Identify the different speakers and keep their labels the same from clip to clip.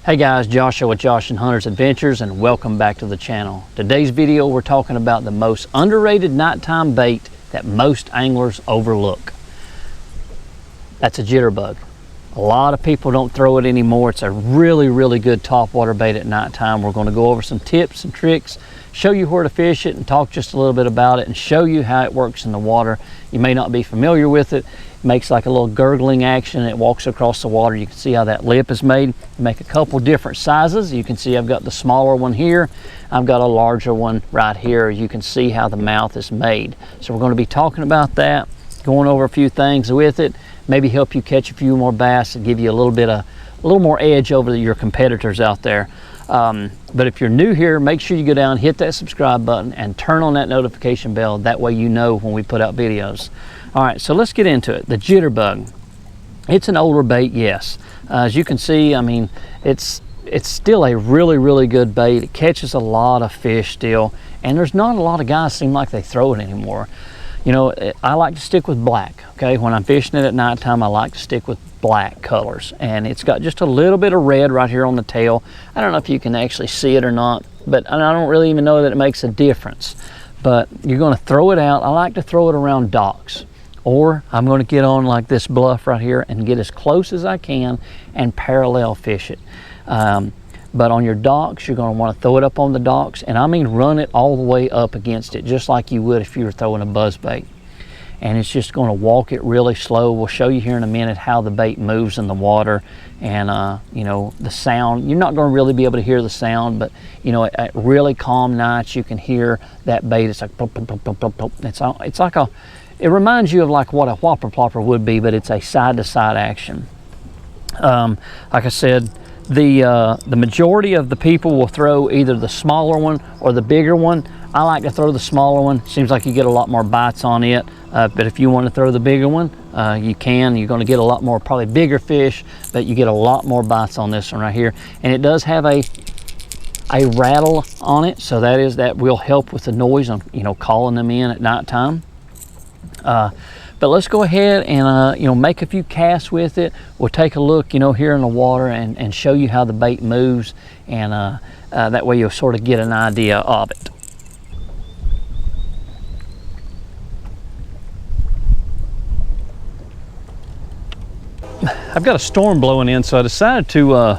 Speaker 1: Hey guys, Joshua with Josh and Hunter's Adventures, and welcome back to the channel. Today's video we're talking about the most underrated nighttime bait that most anglers overlook. That's a jitterbug. A lot of people don't throw it anymore. It's a really good topwater bait at nighttime. We're going to go over some tips and tricks, show you where to fish it, and talk just a little bit about it and show you how it works in the water. You may not be familiar with it. It makes like a little gurgling action. It walks across the water. You can see how that lip is made. Make a couple different sizes. You can see I've got the smaller one here. I've got a larger one right here. You can see how the mouth is made. So we're going to be talking about that, going over a few things with it, maybe help you catch a few more bass and give you a little more edge over your competitors out there. But if you're new here, make sure you go down, hit that subscribe button, and turn on that notification bell. That way you know when we put out videos. All right, so let's get into it. The jitterbug. It's an older bait, yes. As you can see, I mean, it's still a really good bait. It catches a lot of fish still, and there's not a lot of guys seem like they throw it anymore. You know, I like to stick with black, okay? When I'm fishing it at nighttime, I like to stick with black colors, and it's got just a little bit of red right here on the tail. I don't know if you can actually see it or not, but I don't really even know that it makes a difference. But you're going to throw it out. I like to throw it around docks, or I'm going to get on like this bluff right here and get as close as I can and parallel fish it. But on your docks, you're going to want to throw it up on the docks, and I mean run it all the way up against it, just like you would if you were throwing a buzz bait. And it's just going to walk it really slow. We'll show you here in a minute how the bait moves in the water, and you know, the sound. You're not going to really be able to hear the sound, but you know, at really calm nights, you can hear that bait. It's like plop, plop, plop, plop, plop. It's like a. It reminds you of like what a whopper plopper would be, but it's a side-to-side action. Like I said, the majority of the people will throw either the smaller one or the bigger one. I like to throw the smaller one. Seems like you get a lot more bites on it. But if you want to throw the bigger one, you can. You're going to get a lot more, probably bigger fish, but you get a lot more bites on this one right here. And it does have a rattle on it, so that will help with the noise on, you know, calling them in at nighttime. But let's go ahead and you know, make a few casts with it. We'll take a look, you know, here in the water and show you how the bait moves, and that way you'll sort of get an idea of it. I've got a storm blowing in, so I decided to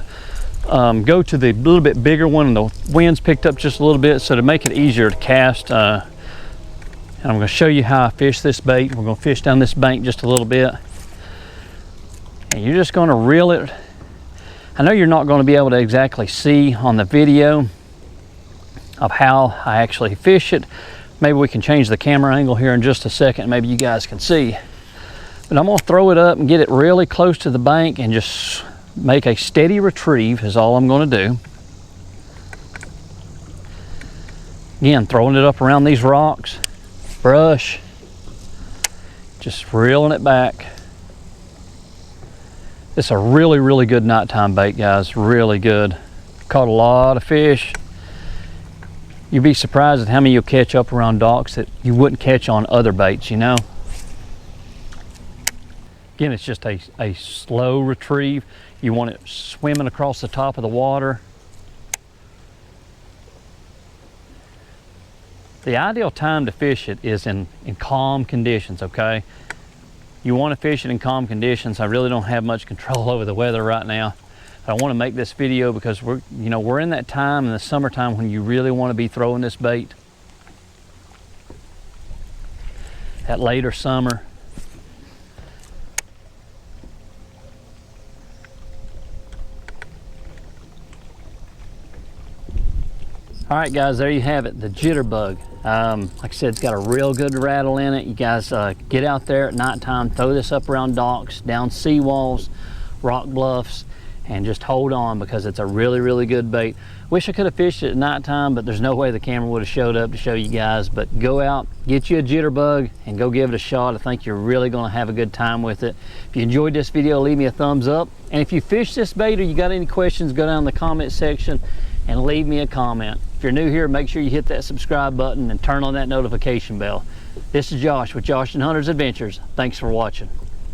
Speaker 1: go to the little bit bigger one, and the wind's picked up just a little bit, so to make it easier to cast, and I'm going to show you how I fish this bait. We're going to fish down this bank just a little bit, and you're just going to reel it. I know you're not going to be able to exactly see on the video of how I actually fish it. Maybe we can change the camera angle here in just a second. Maybe you guys can see. But I'm going to throw it up and get it really close to the bank and just make a steady retrieve is all I'm going to do. Again, throwing it up around these rocks, brush, just reeling it back. It's a really good nighttime bait, guys. Really good. Caught a lot of fish. You'd be surprised at how many you'll catch up around docks that you wouldn't catch on other baits, you know. Again, it's just a slow retrieve. You want it swimming across the top of the water. The ideal time to fish it is in calm conditions, okay? You want to fish it in calm conditions. I really don't have much control over the weather right now. I want to make this video because we're in that time in the summertime when you really want to be throwing this bait. That later summer. All right, guys, there you have it, the jitterbug. Like I said, it's got a real good rattle in it. You guys get out there at nighttime, throw this up around docks, down seawalls, rock bluffs, and just hold on because it's a really good bait. Wish I could have fished it at nighttime, but there's no way the camera would have showed up to show you guys. But go out, get you a jitterbug, and go give it a shot. I think you're really going to have a good time with it. If you enjoyed this video, leave me a thumbs up. And if you fish this bait or you got any questions, go down in the comment section and leave me a comment. If you're new here, make sure you hit that subscribe button and turn on that notification bell. This is Josh with Josh and Hunter's Adventures. Thanks for watching.